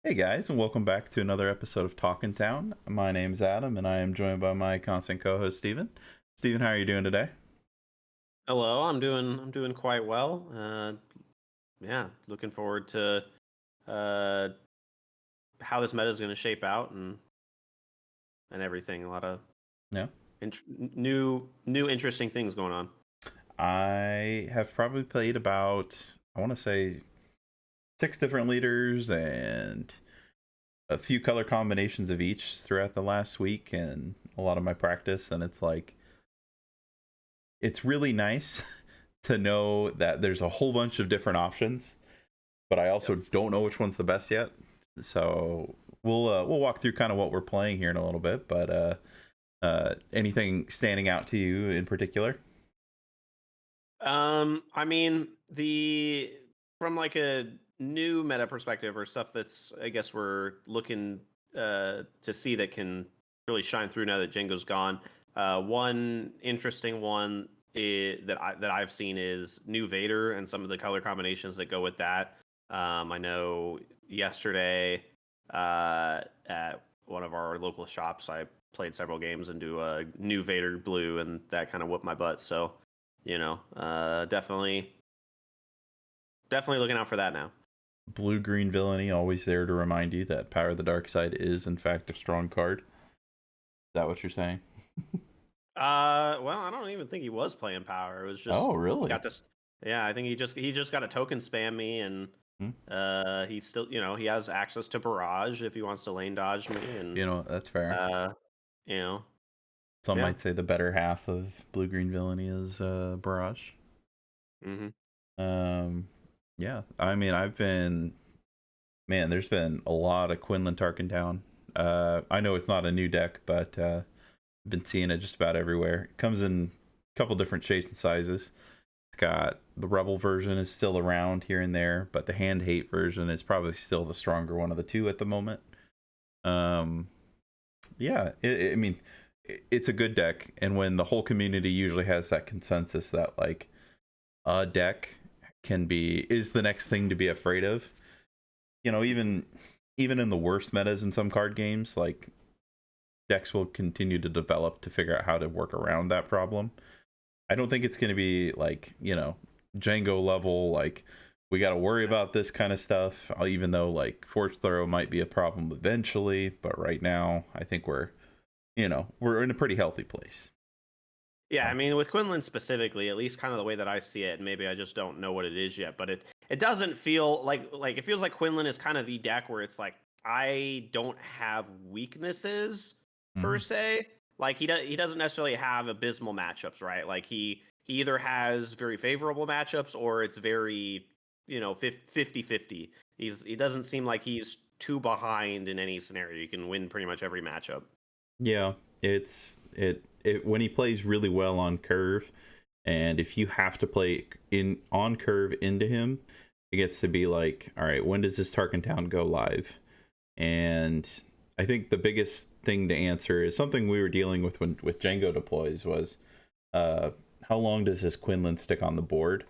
Hey guys, and welcome back to another episode of Talkin' Town. My name's Adam, and I am joined by my constant co-host Steven. Steven, how are you doing today? Hello, I'm doing quite well. Yeah, looking forward to uh how this meta is going to shape out and everything. A lot of Yeah, new interesting things going on. I have probably played about I want to say six different leaders and a few color combinations of each throughout the last week, and a lot of my practice. And it's really nice to know that there's a whole bunch of different options, but I also Yep. don't know which one's the best yet. So we'll walk through kind of what we're playing here in a little bit, but anything standing out to you in particular? I mean, the from like a new meta perspective or stuff that's I guess we're looking to see that can really shine through now that Django's gone. One interesting one that I've seen is new Vader and some of the color combinations that go with that. I know yesterday at one of our local shops, I played several games into a new Vader blue, and that kind of whooped my butt. So definitely looking out for that now. Blue green villainy, always there to remind you that Power of the Dark Side is in fact a strong card. Is that what you're saying? Well, I don't even think he was playing power. It was just Oh, really? got this. Yeah, I think he just got a token spam me, and Hmm. he still, he has access to barrage if he wants to lane dodge me, and That's fair. uh, you know, Some yeah. might say the better half of blue green villainy is Barrage. hmm Um, yeah, I mean, there's been a lot of Quinlan Tarkin down. I know it's not a new deck, but I've been seeing it just about everywhere. It comes in a couple different shapes and sizes. It's got the Rebel version is still around here and there, but the Hand Hate version is probably still the stronger one of the two at the moment. Um, yeah, I mean, it's a good deck, and when the whole community usually has that consensus that like a deck is the next thing to be afraid of. Even in the worst metas in some card games, like decks will continue to develop to figure out how to work around that problem. I don't think it's going to be like, Django level, like we got to worry about this kind of stuff, even though like Force Throw might be a problem eventually. But right now, I think we're in a pretty healthy place. Yeah, Oh, I mean, with Quinlan specifically, at least kind of the way that I see it, and maybe I just don't know what it is yet, but it doesn't feel like it feels like Quinlan is kind of the deck where it's like I don't have weaknesses per mhm. se. Like he doesn't necessarily have abysmal matchups, right? Like he either has very favorable matchups or it's very, 50-50. He doesn't seem like he's too behind in any scenario. You can win pretty much every matchup. Yeah, it when he plays really well on curve, and if you have to play in on curve into him, it gets to be like, all right, when does this Tarkin Town go live? And I think the biggest thing to answer is something we were dealing with when with Django deploys was uh how long does his Quinlan stick on the board?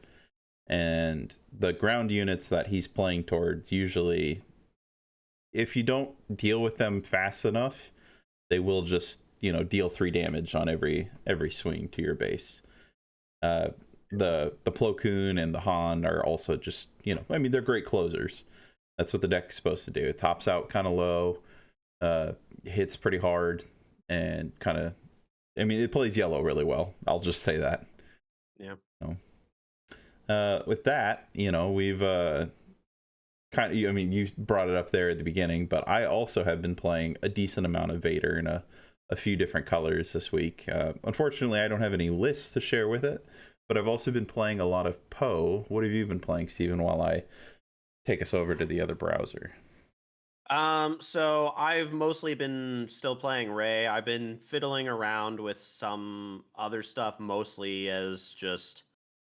And the ground units that he's playing towards usually, if you don't deal with them fast enough, they will just deal 3 damage on every swing to your base. Uh, the Plo Koon and the Han are also just I mean they're great closers. That's what the deck's supposed to do. It tops out kind of low, uh, hits pretty hard, and kind of I mean it plays yellow really well. I'll just say that. Yeah. So, with that, we've kind of I mean you brought it up there at the beginning, but I also have been playing a decent amount of Vader in a few different colors this week. Unfortunately, I don't have any lists to share with it, but I've also been playing a lot of Poe. What have you been playing, Steven, while I take us over to the other browser? So I've mostly been still playing Ray. I've been fiddling around with some other stuff, mostly as just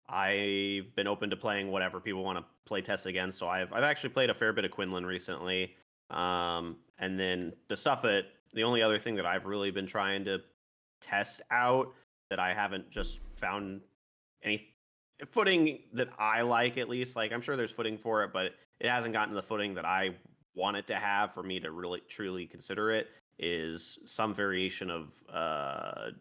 I've been open to playing whatever people want to play test against. So I've actually played a fair bit of Quinlan recently. And then the only other thing that I've really been trying to test out that I haven't just found any footing that I like, at least. Like I'm sure there's footing for it, but it hasn't gotten the footing that I want it to have for me to really truly consider it is some variation of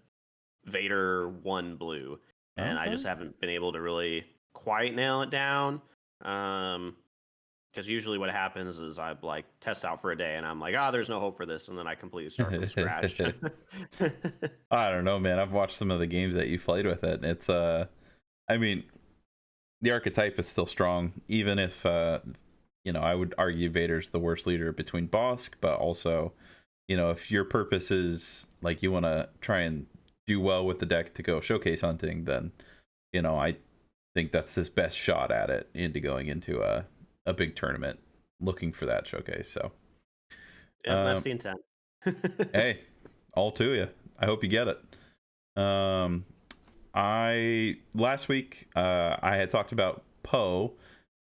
Vader 1 blue, and I Okay. just haven't been able to really quite nail it down. Because usually what happens is I like test out for a day and I'm like, there's no hope for this, and then I completely start from scratch. I don't know, man. I've watched some of the games that you played with it. It's I mean, the archetype is still strong, even if I would argue Vader's the worst leader between Bosk, but also, if your purpose is like you want to try and do well with the deck to go showcase hunting, then I think that's his best shot at it into going into a big tournament looking for that showcase. So Yeah, that's the intent. hey, all to you. I hope you get it. I last week I had talked about Poe.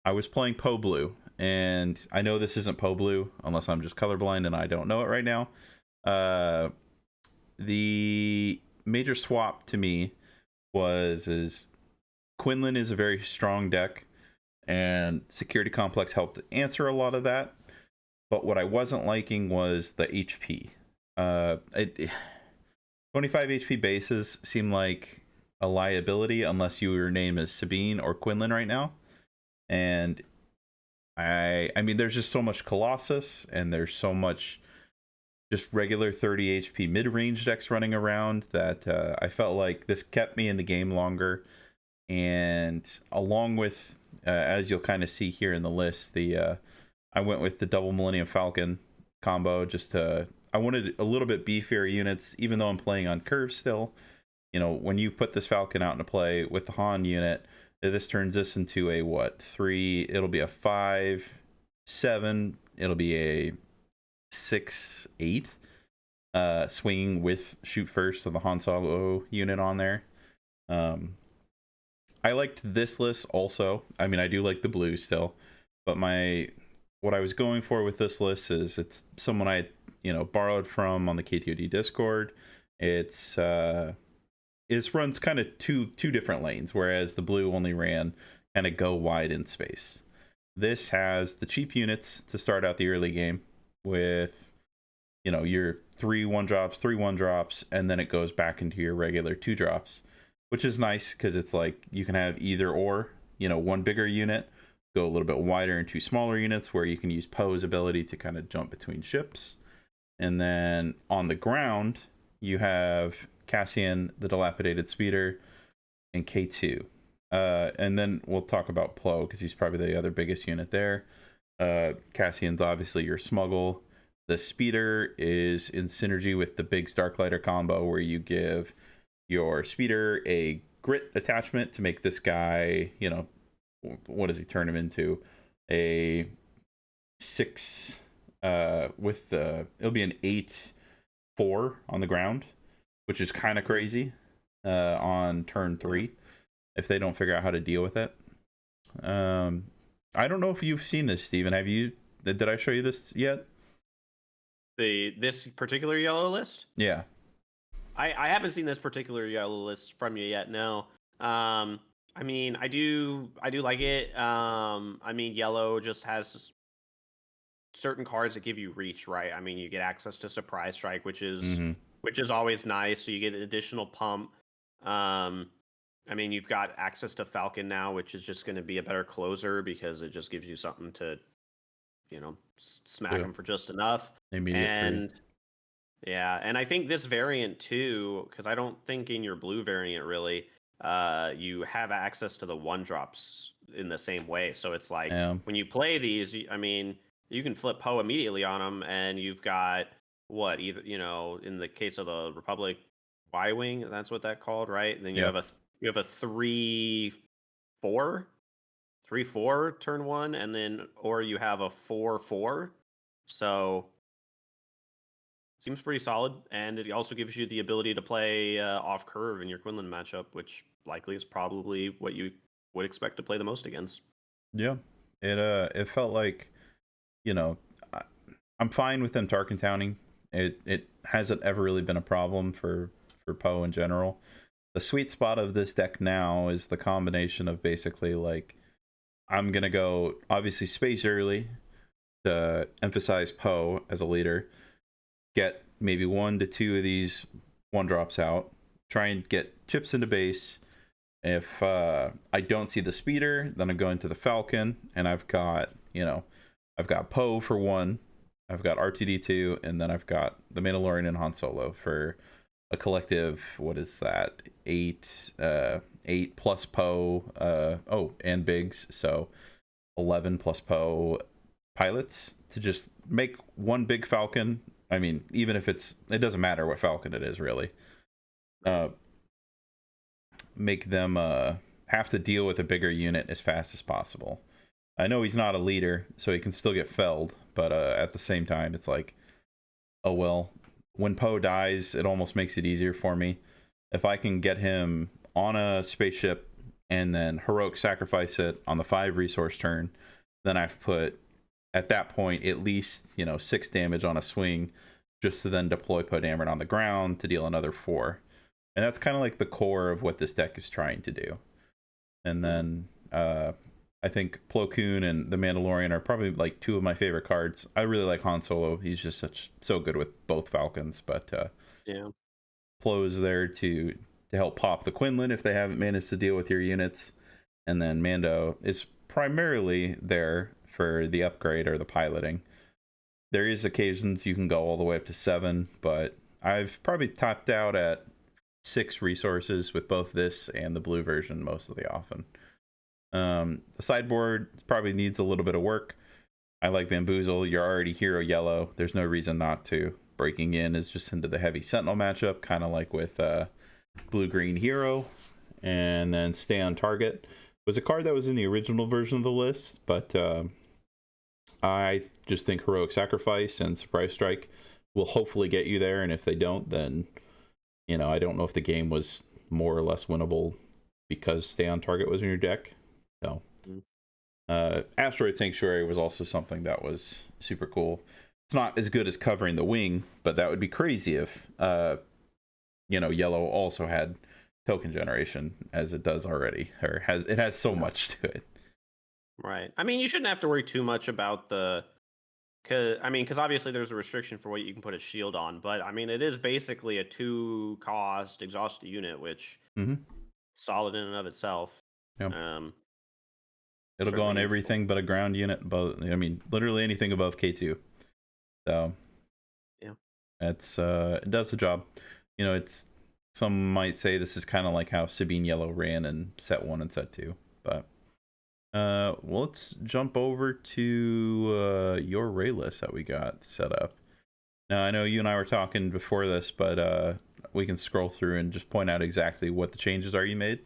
I was playing Poe Blue, and I know this isn't Poe Blue unless I'm just colorblind and I don't know it right now. The major swap to me is Quinlan is a very strong deck, and Security Complex helped answer a lot of that. But what I wasn't liking was the HP. 25 HP bases seem like a liability unless your name is Sabine or Quinlan right now. And I mean, there's just so much Colossus, and there's so much just regular 30 HP mid-range decks running around that I felt like this kept me in the game longer. And along with, as you'll kind of see here in the list, I went with the double Millennium Falcon combo I wanted a little bit beefier units, even though I'm playing on curve still. When you put this Falcon out into play with the Han unit, this turns this into a 3, it'll be a 5, 7, it'll be a 6, 8, swinging with shoot first of the Han Solo unit on there. I liked this list also. I mean, I do like the blue still, but what I was going for with this list is it's someone I borrowed from on the KTOD Discord. It runs kind of two different lanes, whereas the blue only ran kind of go wide in space. This has the cheap units to start out the early game with your 3 1-drops, 3 1-drops, and then it goes back into your regular 2-drops, which is nice because it's like you can have either or, one bigger unit, go a little bit wider into 2 smaller units where you can use Poe's ability to kind of jump between ships. And then on the ground, you have Cassian, the Dilapidated Speeder, and K2. And then we'll talk about Plo because he's probably the other biggest unit there. Cassian's obviously your smuggle. The Speeder is in synergy with the big Starklighter combo where you give your Speeder a grit attachment to make this guy, what does he turn him into? A 6 it'll be an 8/4 on the ground, which is kind of crazy on turn 3 if they don't figure out how to deal with it. I don't know if you've seen this, Steven. Did I show you this yet? This particular yellow list? Yeah. I haven't seen this particular yellow list from you yet. No. I mean, I do like it. I mean, yellow just has certain cards that give you reach, right? I mean, you get access to Surprise Strike, which is always nice. So you get an additional pump. I mean, you've got access to Falcon now, which is just going to be a better closer because it just gives you something to, smack them for just enough. Immediate yeah, and I think this variant too, because I don't think in your blue variant really, you have access to the 1-drops in the same way. So it's like when you play these, I mean, you can flip Poe immediately on them, and you've got either in the case of the Republic Y-wing, that's what that called, right? And then you have a 3/4 turn 1, and then or you have a 4/4. So seems pretty solid, and it also gives you the ability to play off curve in your Quinlan matchup, which likely is probably what you would expect to play the most against. Yeah, it felt like, I'm fine with them Tarkin Towning. It hasn't ever really been a problem for Poe in general. The sweet spot of this deck now is the combination of basically like I'm gonna go obviously space early, to emphasize Poe as a leader. Get maybe 1 to 2 of these 1 drops out. Try and get chips into base. If I don't see the speeder, then I go into the Falcon, and I've got Poe for 1. I've got R2D2, and then I've got the Mandalorian and Han Solo for a collective. What is that? 8 plus Poe. And Biggs, so 11 plus Poe pilots to just make one big Falcon. I mean, even if it doesn't matter what Falcon it is, really. Make them have to deal with a bigger unit as fast as possible. I know he's not a leader, so he can still get felled, but at the same time, it's like, oh well. When Poe dies, it almost makes it easier for me. If I can get him on a spaceship and then heroic sacrifice it on the 5 resource turn, then I've put, at that point, at least 6 damage on a swing, just to then deploy Poe Dameron on the ground to deal another 4. And that's kind of like the core of what this deck is trying to do. And then I think Plo Koon and the Mandalorian are probably like 2 of my favorite cards. I really like Han Solo. He's just so good with both Falcons. But yeah, Plo's there to help pop the Quinlan if they haven't managed to deal with your units. And then Mando is primarily there for the upgrade or the piloting. There is occasions you can go all the way up to 7, but I've probably topped out at 6 resources with both this and the blue version most of the often. The sideboard probably needs a little bit of work. I like Bamboozle. You're already hero yellow. There's no reason not to. Breaking in is just into the heavy sentinel matchup, kind of like with blue green hero. And then Stay on Target was a card that was in the original version of the list, but I just think Heroic Sacrifice and Surprise Strike will hopefully get you there, and if they don't, then I don't know if the game was more or less winnable because Stay on Target was in your deck. So Asteroid Sanctuary was also something that was super cool. It's not as good as covering the wing, but that would be crazy if yellow also had token generation, as it does already, or has so much to it. Right. I mean, you shouldn't have to worry too much about because obviously there's a restriction for what you can put a shield on, but I mean, it is basically a 2-cost exhausted unit, which solid in and of itself. Yep. It'll go on everything but a ground unit. Literally anything above K2. So yeah, it's it does the job. It's, some might say this is kind of like how Sabine Yellow ran in set 1 and set 2, but well, let's jump over to your Ray list that we got set up. Now, I know you and I were talking before this, but we can scroll through and just point out exactly what the changes are you made.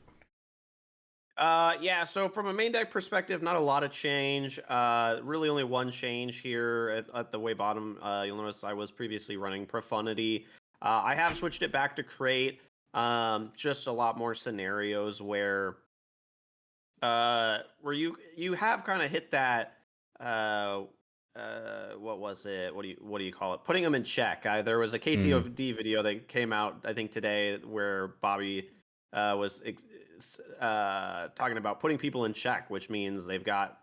Yeah, so from a main deck perspective, not a lot of change. Really only one change here at the way bottom. You'll notice I was previously running Profundity. I have switched it back to Crate. Just a lot more scenarios where you have kind of hit that what was it? What do you call it? Putting them in check. There was a KTOD video that came out, I think, today, where Bobby was talking about putting people in check, which means they've got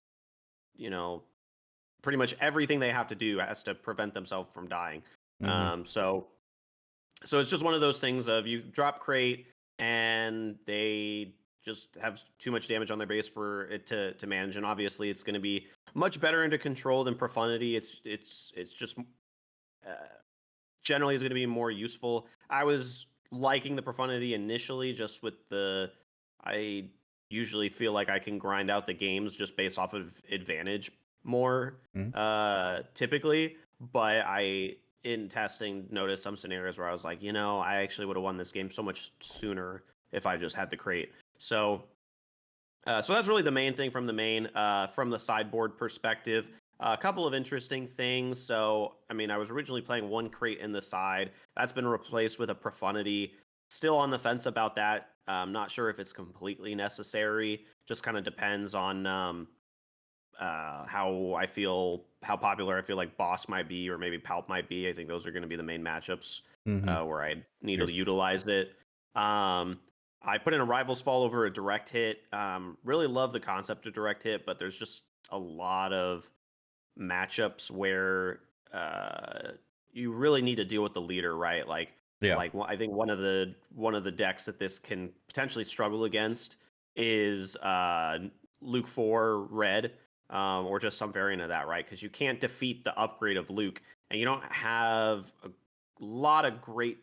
pretty much everything they have to do has to prevent themselves from dying. So it's just one of those things of you drop Crate and they just have too much damage on their base for it to manage, and obviously it's going to be much better into control than Profundity. It's just generally is going to be more useful. I was liking the Profundity initially, just with I usually feel like I can grind out the games just based off of advantage more typically, but I, in testing, noticed some scenarios where I was like, I actually would have won this game so much sooner if I just had the Crate. So that's really the main thing from the sideboard perspective. A couple of interesting things. So, I mean, I was originally playing 1 Crate in the side. That's been replaced with a Profundity. Still on the fence about that. I'm not sure if it's completely necessary. Just kind of depends on how popular I feel like Boss might be, or maybe Palp might be. I think those are going to be the main matchups where I need to utilize it. I put in a Rival's Fall over a direct hit. Really love the concept of direct hit, but there's just a lot of matchups where you really need to deal with the leader, right? Yeah. I think one of the decks that this can potentially struggle against is Luke 4 red, or just some variant of that, right? Because you can't defeat the upgrade of Luke, and you don't have a lot of great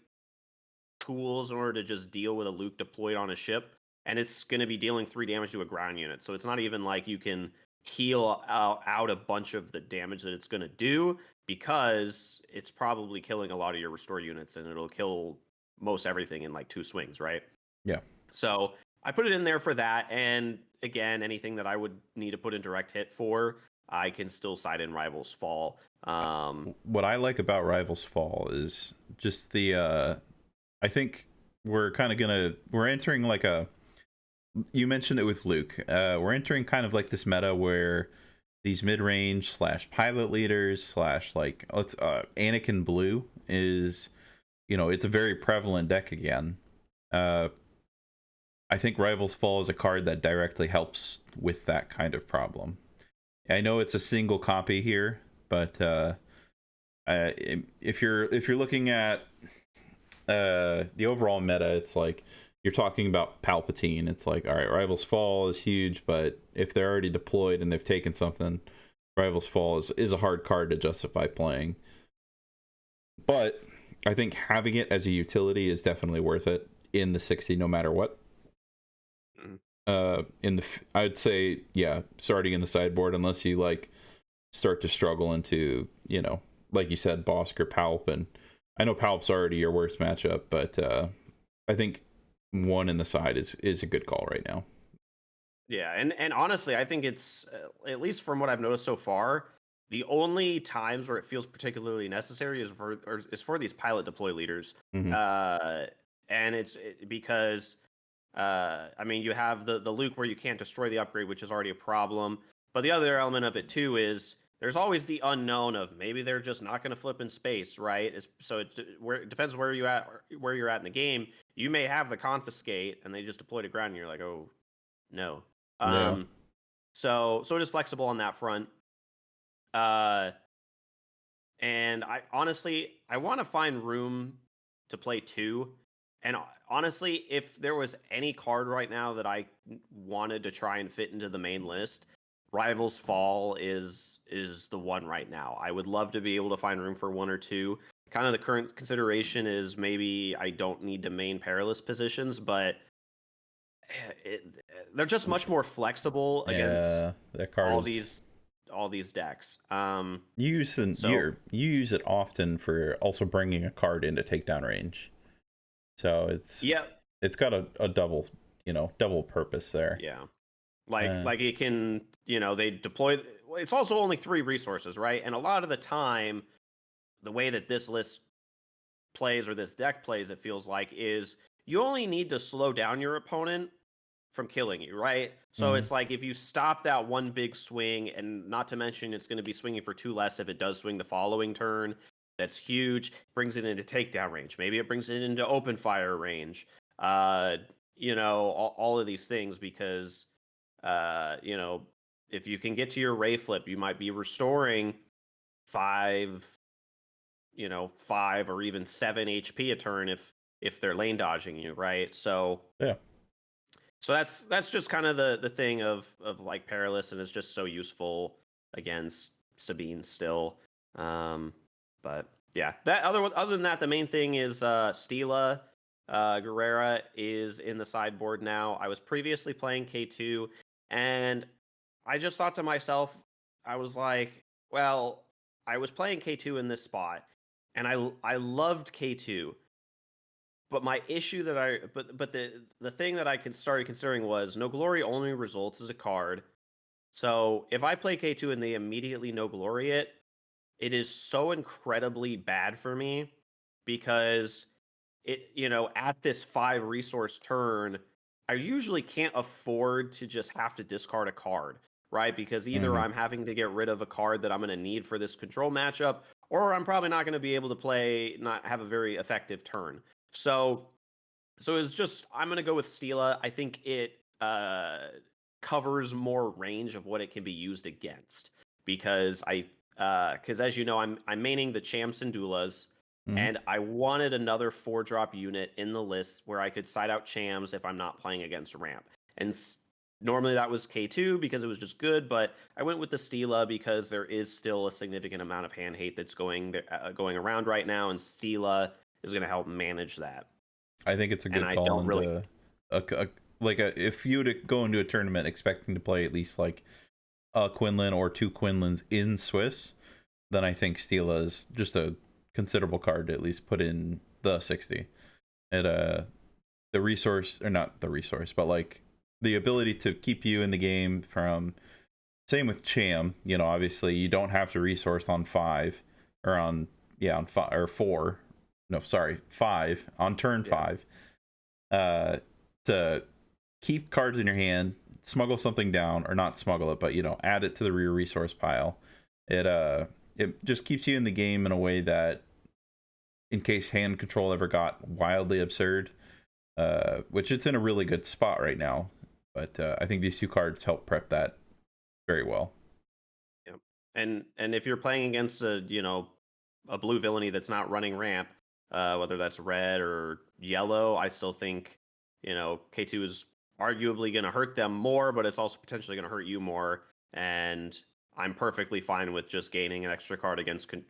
tools in order to just deal with a Luke deployed on a ship, and it's going to be dealing 3 damage to a ground unit. So it's not even like you can heal out a bunch of the damage that it's going to do, because it's probably killing a lot of your restore units, and it'll kill most everything in like 2 swings, right? Yeah. So I put it in there for that, and again, anything that I would need to put in direct hit for, I can still side in Rivals Fall. What I like about Rivals Fall is just the I think we're entering like a, you mentioned it with Luke. We're entering kind of like this meta where these mid-range slash pilot leaders slash like let's Anakin Blue is, it's a very prevalent deck again. I think Rivals Fall is a card that directly helps with that kind of problem. I know it's a single copy here, but if you're looking at the overall meta, it's like you're talking about Palpatine. It's like, all right, Rivals Fall is huge, but if they're already deployed and they've taken something, Rivals Fall is a hard card to justify playing. But I think having it as a utility is definitely worth it in the 60, no matter what. I'd say, yeah, starting in the sideboard, unless you like start to struggle into, like you said, Bosk or Palp, and I know Palp's already your worst matchup, but I think 1 in the side is a good call right now. Yeah, and honestly, I think it's at least from what I've noticed so far, the only times where it feels particularly necessary is for these pilot deploy leaders, Mm-hmm. and because I mean, you have the Luke where you can't destroy the upgrade, which is already a problem. But the other element of it too is there's always the unknown of maybe they're just not going to flip in space, right? It depends where you're at in the game. You may have the confiscate and they just deploy to ground, and you're like, oh no. Yeah. So it is flexible on that front. Uh, and I honestly I want to find room to play 2. And honestly, if there was any card right now that I wanted to try and fit into the main list, Rivals Fall is the one right now. I would love to be able to find room for 1 or 2. Kind of the current consideration is maybe I don't need to main Perilous positions, but they're just much more flexible against Yeah, that card all is, these decks. you use it often for also bringing a card into takedown range. So Yeah, it's got a double, double purpose there. yeah. Like it can, they deploy. It's also only 3 resources, right? And a lot of the time, the way that this list plays or this deck plays, it feels like, is you only need to slow down your opponent from killing you, right? So Mm-hmm. it's like if you stop that one big swing, and not to mention it's going to be swinging for 2 less if it does swing the following turn. That's huge. Brings it into takedown range. Maybe it brings it into open fire range. All of these things, because if you can get to your Ray flip, you might be restoring 5, 5 or even 7 HP a turn if they're lane dodging you, right? So Yeah. so that's just kind of the thing of like Perilous, and it's just so useful against Sabine still. But yeah, that other than that, the main thing is Stila Guerrera is in the sideboard now. I was previously playing K2, and I just thought to myself, I was like, well, I was playing K2 in this spot, and I loved K2. But my issue that the thing that started considering was No Glory only results as a card. So if I play K2 and they immediately No Glory it, it is so incredibly bad for me, because at this 5 resource turn, I usually can't afford to just have to discard a card, right? Because either Mm-hmm. I'm having to get rid of a card that I'm going to need for this control matchup, or I'm probably not going to be able to not have a very effective turn. So it's just, I'm going to go with Stila. I think it covers more range of what it can be used against, because because as you know, I'm maining the Champs and Doulas, Mhm. and I wanted another 4-drop unit in the list where I could side out Chams if I'm not playing against ramp. And normally that was K2 because it was just good, but I went with the Stila because there is still a significant amount of hand hate that's going around right now, and Stila is going to help manage that. I think it's a And good I call don't really. into if you were to go into a tournament expecting to play at least like a Quinlan or two Quinlans in Swiss, then I think Stila is just a considerable card to at least put in the 60. It the resource, or not the resource, but like the ability to keep you in the game from, same with Cham, you know, obviously you don't have to resource on 5 or on on 5 or 4. No, sorry, 5 on turn 5. To keep cards in your hand, smuggle something down, or not smuggle it, but you know, add it to the rear resource pile. It just keeps you in the game in a way that, in case hand control ever got wildly absurd, which it's in a really good spot right now. But I think these two cards help prep that very well. Yeah. And if you're playing against a blue villainy that's not running ramp, whether that's red or yellow, I still think K2 is arguably going to hurt them more, but it's also potentially going to hurt you more. And I'm perfectly fine with just gaining an extra card against an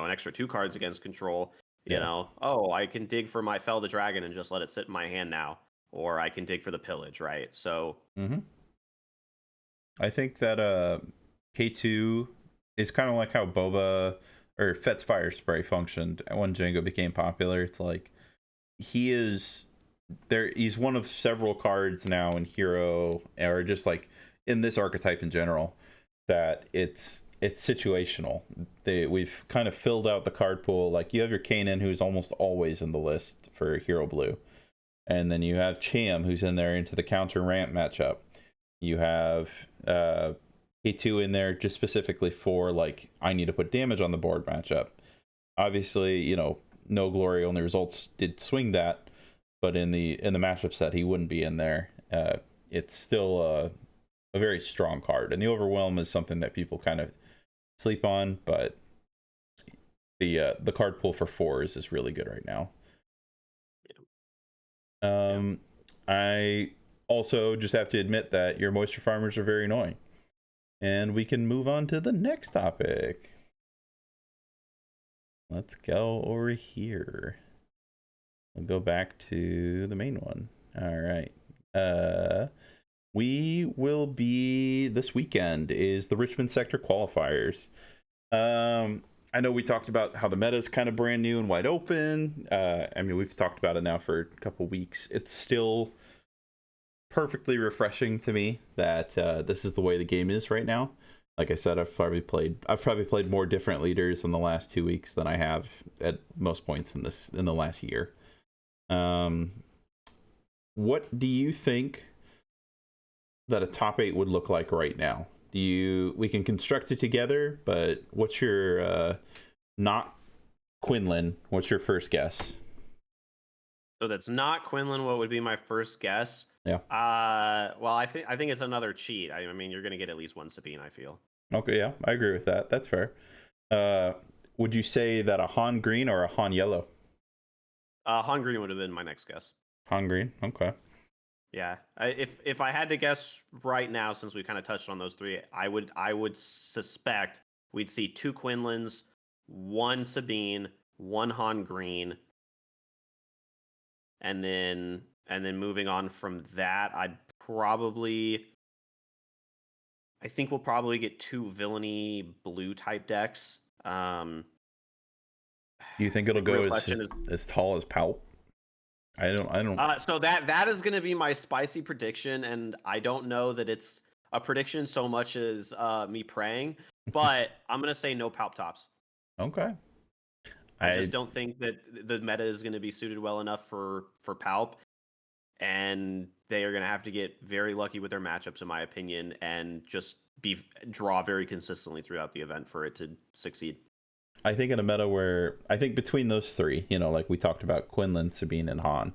extra 2 cards against control. Yeah. Oh, I can dig for my Fell the Dragon and just let it sit in my hand now, or I can dig for the pillage, right? So I think that K2 is kind of like how Boba or Fett's Fire Spray functioned when Django became popular. It's like he's one of several cards now in Hero, or just like in this archetype in general, that it's situational. We've kind of filled out the card pool. Like you have your Kanan, who's almost always in the list for Hero Blue, and then you have Cham, who's in there into the counter ramp matchup. You have K2 in there just specifically for like, I need to put damage on the board matchup. Obviously, you know, no glory, only results did swing that, but in the matchup set, he wouldn't be in there. It's still a very strong card, and the Overwhelm is something that people kind of sleep on, but the card pool for 4s is really good right now. I also just have to admit that your moisture farmers are very annoying. And we can move on to the next topic. Let's go over here. We'll go back to the main one. All right. We will be, this weekend is the Richmond Sector Qualifiers. I know we talked about how the meta is kind of brand new and wide open. I mean, we've talked about it now for a couple weeks. It's still perfectly refreshing to me that this is the way the game is right now. Like I said, I've probably played more different leaders in the last 2 weeks than I have at most points in the last year. What do you think that a top 8 would look like right now? We can construct it together, but what's your not Quinlan, what's your first guess? So that's not Quinlan. What would be my first guess? Yeah. Well, I think it's another cheat. I mean, you're going to get at least one Sabine, I feel. Okay, yeah, I agree with that. That's fair. Would you say that a Han green or a Han yellow? Han green would have been my next guess. Han green, okay. Yeah, if I had to guess right now, since we kind of touched on those 3, I would suspect we'd see 2 Quinlans, 1 Sabine, 1 Han green, and then moving on from that, I think we'll probably get 2 villainy blue type decks. Do you think it'll go as tall as Palp? I don't. So that is going to be my spicy prediction, and I don't know that it's a prediction so much as me praying, but I'm going to say no Palp tops. Okay. I just don't think that the meta is going to be suited well enough for Palp, and they are going to have to get very lucky with their matchups, in my opinion, and just draw very consistently throughout the event for it to succeed. I think in a meta where, I think between those 3, you know, like we talked about Quinlan, Sabine, and Han,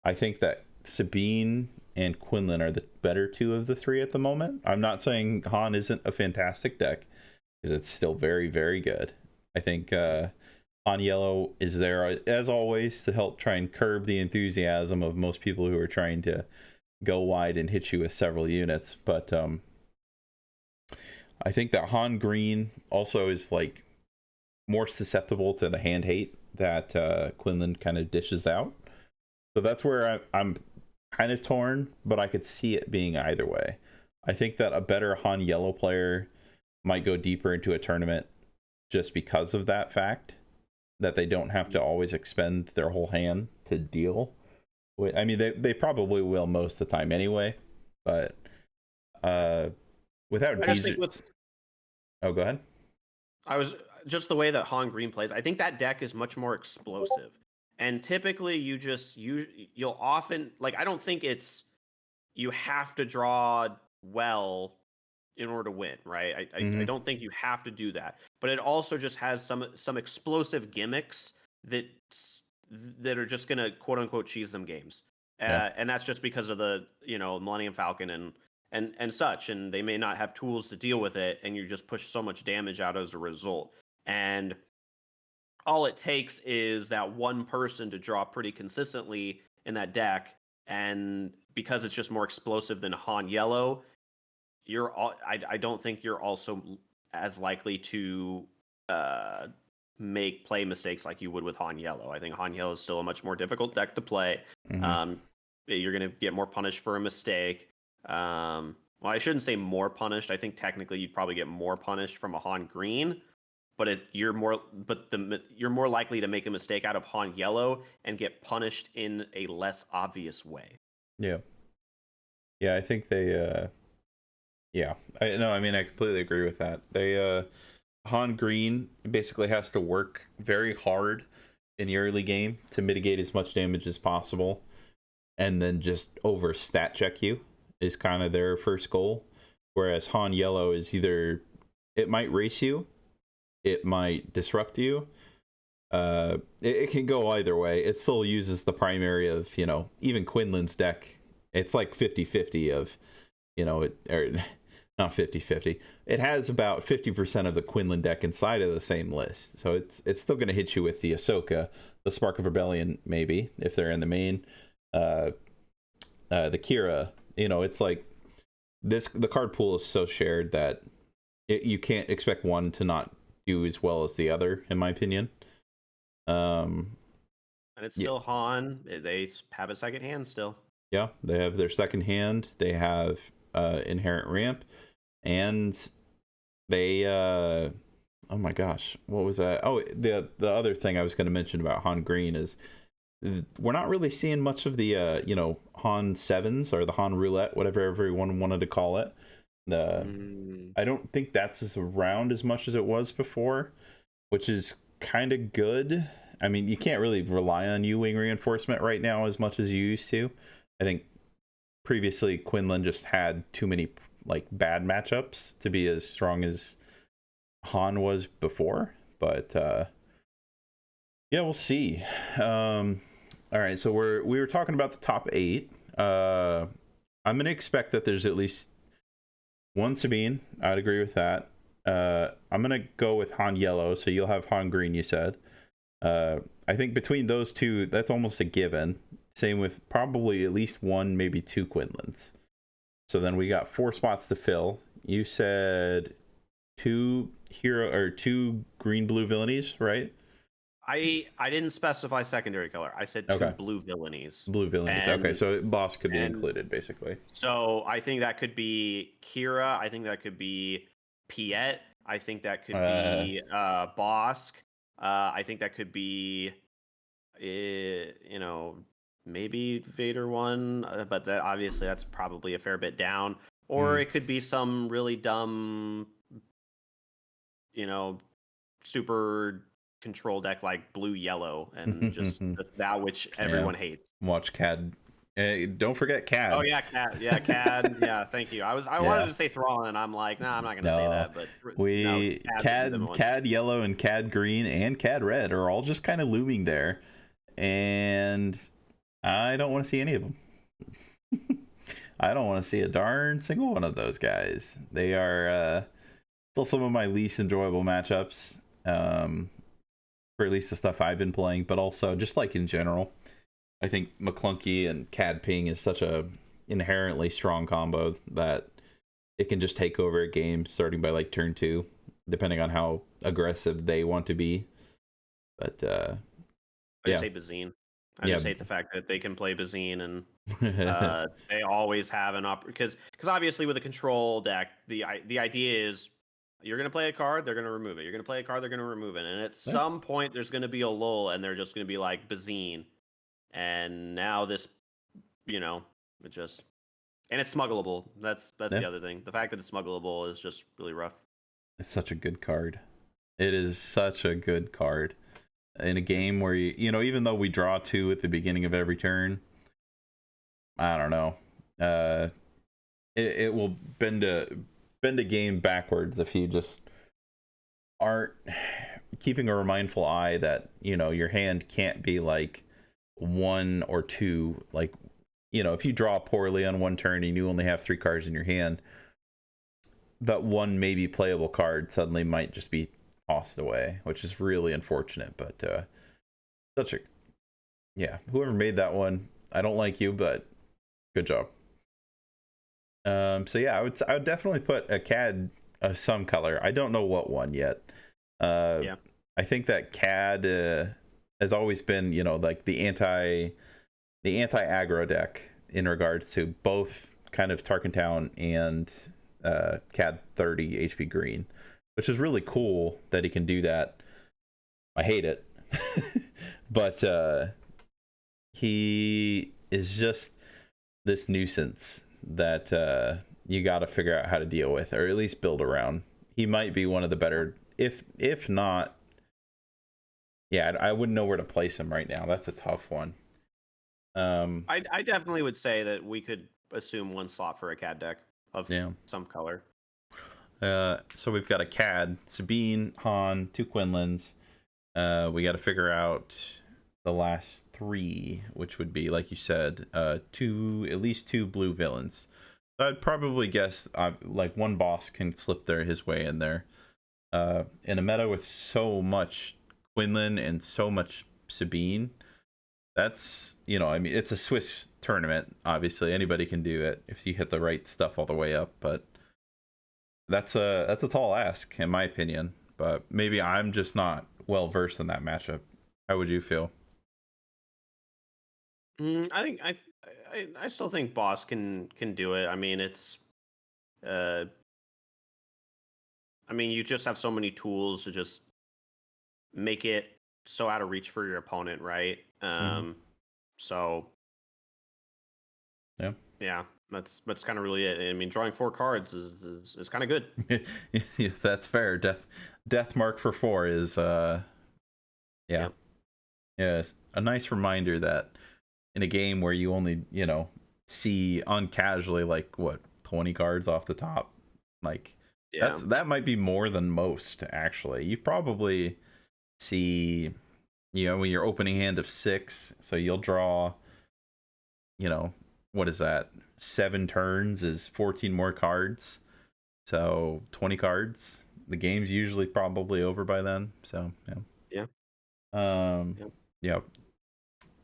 I think that Sabine and Quinlan are the better 2 of the 3 at the moment. I'm not saying Han isn't a fantastic deck, because it's still very, very good. I think Han Yellow is there, as always, to help try and curb the enthusiasm of most people who are trying to go wide and hit you with several units. But I think that Han Green also is like more susceptible to the hand hate that Quinlan kind of dishes out. So that's where I'm kind of torn, but I could see it being either way. I think that a better Han Yellow player might go deeper into a tournament just because of that fact, that they don't have to always expend their whole hand to deal with. I mean, they probably will most of the time anyway, but without DJ... Oh, go ahead. I was just the way that Han Green plays. I think that deck is much more explosive. And typically you'll often, like, I don't think it's you have to draw well in order to win, right? I don't think you have to do that. But it also just has some explosive gimmicks that are just gonna quote unquote cheese them games. And that's just because of the Millennium Falcon and such, and they may not have tools to deal with it, and you just push so much damage out as a result. And all it takes is that one person to draw pretty consistently in that deck, and because it's just more explosive than Han Yellow, I don't think you're also as likely to make play mistakes like you would with Han Yellow. I think Han Yellow is still a much more difficult deck to play. You're going to get more punished for a mistake. Well, I shouldn't say more punished. I think technically you'd probably get more punished from a Han Green, but you're more likely to make a mistake out of Han Yellow and get punished in a less obvious way. Yeah, I think they. I mean, I completely agree with that. They Han Green basically has to work very hard in the early game to mitigate as much damage as possible, and then just over stat check you is kind of their first goal. Whereas Han Yellow is either it might race you, it might disrupt you. It can go either way. It still uses the primary of, even Quinlan's deck. It's like 50-50 of, or not 50-50. It has about 50% of the Quinlan deck inside of the same list. So it's still going to hit you with the Ahsoka, the Spark of Rebellion, maybe, if they're in the main. The Kira, it's like the card pool is so shared that you can't expect one to not do as well as the other, in my opinion. And it's still Han. They have a second hand still. Yeah, they have their second hand. They have inherent ramp, and they oh my gosh, what was that? Oh, the other thing I was going to mention about Han Green is we're not really seeing much of the Han sevens or the Han roulette, whatever everyone wanted to call it. I don't think that's around as much as it was before, which is kind of good. I mean, you can't really rely on U-wing reinforcement right now as much as you used to. I think previously Quinlan just had too many bad matchups to be as strong as Han was before. But yeah, we'll see. All right, so we were talking about the top 8. I'm gonna expect that there's at least one Sabine. I'd agree with that. I'm gonna go with Han Yellow, so you'll have Han Green, you said. I think between those two, that's almost a given. Same with probably at least one, maybe two Quinlans. So then we got 4 spots to fill. You said 2 hero or 2 green-blue villainies, right? I didn't specify secondary color. I said 2 blue villainies. Blue villainies. Okay, so boss could be included, basically. So I think that could be Kira. I think that could be Piet. I think that could be Bosk. I think that could be, maybe Vader 1, but that's probably a fair bit down. Or it could be some really dumb, super control deck like blue yellow and just that which everyone hates. Watch Cad. Don't forget Cad. Oh yeah, Cad. Yeah, Cad. Yeah, thank you. I wanted to say Thrall, and I'm like, nah, I'm not gonna say that. But Cad Yellow and Cad Green and Cad Red are all just kind of looming there, and I don't want to see any of them. I don't want to see a darn single one of those guys. They are still some of my least enjoyable matchups, for at least the stuff I've been playing, but also just like in general. I think McClunky and Cad Ping is such a inherently strong combo that it can just take over a game starting by like turn 2, depending on how aggressive they want to be. But I just hate Bazine. I just hate the fact that they can play Bazine, and they always have an because obviously with a control deck, the idea is you're going to play a card, they're going to remove it. You're going to play a card, they're going to remove it. And at some point, there's going to be a lull, and they're just going to be like Bazine. And now this, it just... And it's smuggleable. That's the other thing. The fact that it's smuggleable is just really rough. It's such a good card. It is such a good card. In a game where, even though we draw 2 at the beginning of every turn, I don't know. It will bend a game backwards if you just aren't keeping a mindful eye that, your hand can't be like 1 or 2. Like, if you draw poorly on one turn and you only have 3 cards in your hand, that one maybe playable card suddenly might just be tossed away, which is really unfortunate. But whoever made that one, I don't like you, but good job. So yeah, I would definitely put a CAD of some color. I don't know what one yet. I think that CAD has always been, like the anti aggro deck in regards to both kind of Tarkin Town and CAD 30 HP green, which is really cool that he can do that. I hate it. But he is just this nuisance that you got to figure out how to deal with, or at least build around. He might be one of the better, if not. Yeah, I wouldn't know where to place him right now. That's a tough one. I definitely would say that we could assume one slot for a CAD deck of some color. So we've got a CAD, Sabine, Han, 2 Quinlins. We got to figure out the last 3, which would be, like you said, at least 2 blue villains. So I'd probably guess like one boss can slip his way in there. In a meta with so much Quinlan and so much Sabine, that's, it's a Swiss tournament. Obviously, anybody can do it if you hit the right stuff all the way up. But that's a tall ask, in my opinion. But maybe I'm just not well versed in that matchup. How would you feel? I think I still think Boss can do it. I mean, it's you just have so many tools to just make it so out of reach for your opponent, right? So yeah, that's kind of really it. I mean, drawing 4 cards is kind of good. Yeah, that's fair. Death mark for 4 is yes, a nice reminder that in a game where you only see uncasually like 20 cards off the top, like that might be more than most. Actually, you probably see when you're opening hand of 6, so you'll draw what is that, 7 turns is 14 more cards, so 20 cards. The game's usually probably over by then. So yeah.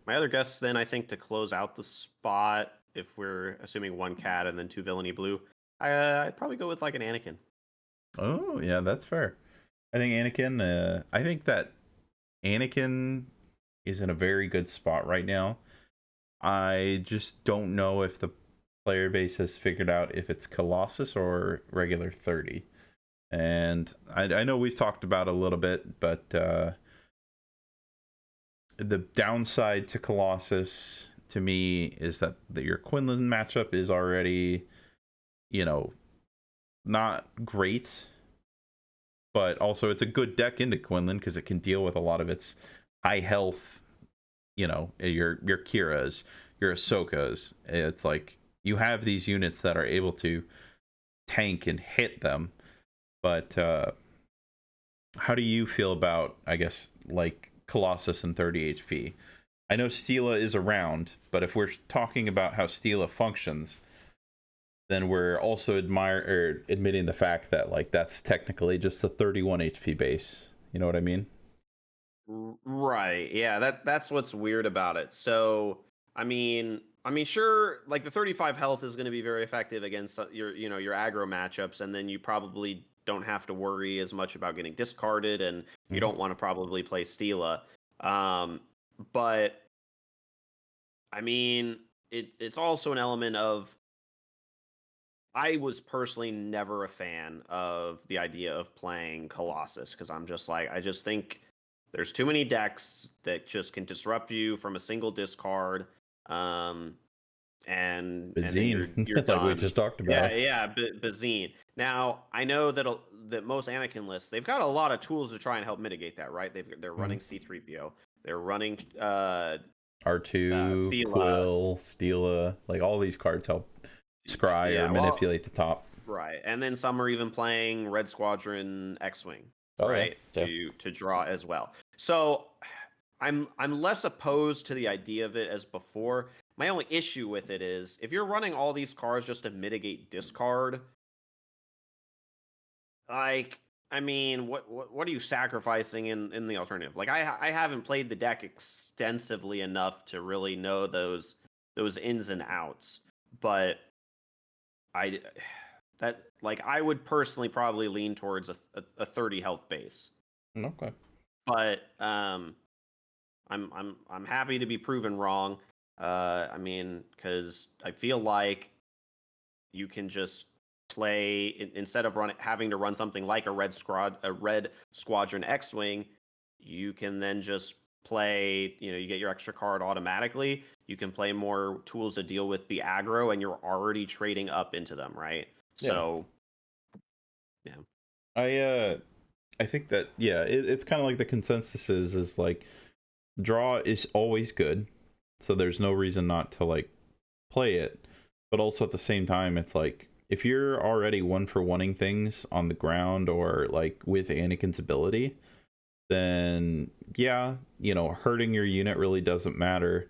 My other guess then, I think, to close out the spot, if we're assuming 1 CAD and then 2 villainy blue, I'd probably go with like an Anakin. Oh yeah, that's fair. I think that Anakin is in a very good spot right now. I just don't know if the player base has figured out if it's Colossus or regular 30. And I know we've talked about it a little bit, but the downside to Colossus to me is that your Quinlan matchup is already, not great, but also it's a good deck into Quinlan because it can deal with a lot of its high health, your Kiras, your Ahsokas. It's like you have these units that are able to tank and hit them. But how do you feel about, I guess, like Colossus and 30 HP? I know Stila is around, but if we're talking about how Stila functions, then we're also admitting the fact that like that's technically just a 31 HP base. You know what I mean? Right. Yeah, that's what's weird about it. So, I mean, sure, like the 35 health is going to be very effective against your aggro matchups, and then you probably don't have to worry as much about getting discarded, and you Mhm. don't want to probably play Steela. Um, but I mean, it's also an element of I was personally never a fan of the idea of playing Colossus because I'm just like I just think there's too many decks that just can disrupt you from a single discard, um, and then Bazine, you're like we done. just talked Yeah, about. yeah, Bazine. Now I know that most Anakin lists they've got a lot of tools to try and help mitigate that, right? They're Mhm. running C3PO, they're running R2, Stila. Quill, Steela, like all these cards help scry or Yeah, well, manipulate the top. right, and then some are even playing Red Squadron X-wing, Oh yeah, right, yeah. to draw as well. So I'm less opposed to the idea of it as before. My only issue with it is if you're running all these cards just to mitigate discard, like I mean, what are you sacrificing in the alternative? Like I haven't played the deck extensively enough to really know those ins and outs, but I that like I would personally probably lean towards a 30 health base. Okay. But I'm happy to be proven wrong. I mean, because I feel like you can just play instead of having to run something like a red squadron X-wing, you can then just play. You get your extra card automatically. You can play more tools to deal with the aggro, and you're already trading up into them, right? Yeah. So yeah. I uh I think that yeah, it's kind of like the consensus is like draw is always good, so there's no reason not to like play it. But also at the same time, it's like if you're already one for wanting things on the ground or like with Anakin's ability, then yeah, hurting your unit really doesn't matter.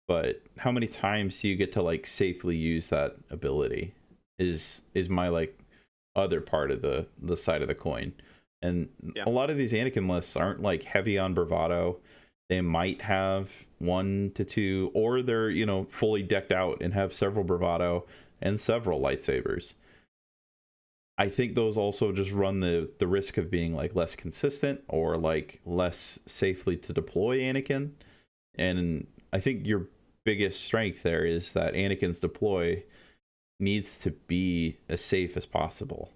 But how many times do you get to like safely use that ability is my like other part of the side of the coin. And Yeah. a lot of these Anakin lists aren't like heavy on bravado. They might have one to two, or they're fully decked out and have several bravado and several lightsabers. I think those also just run the risk of being like less consistent or like less safely to deploy Anakin. And I think your biggest strength there is that Anakin's deploy needs to be as safe as possible.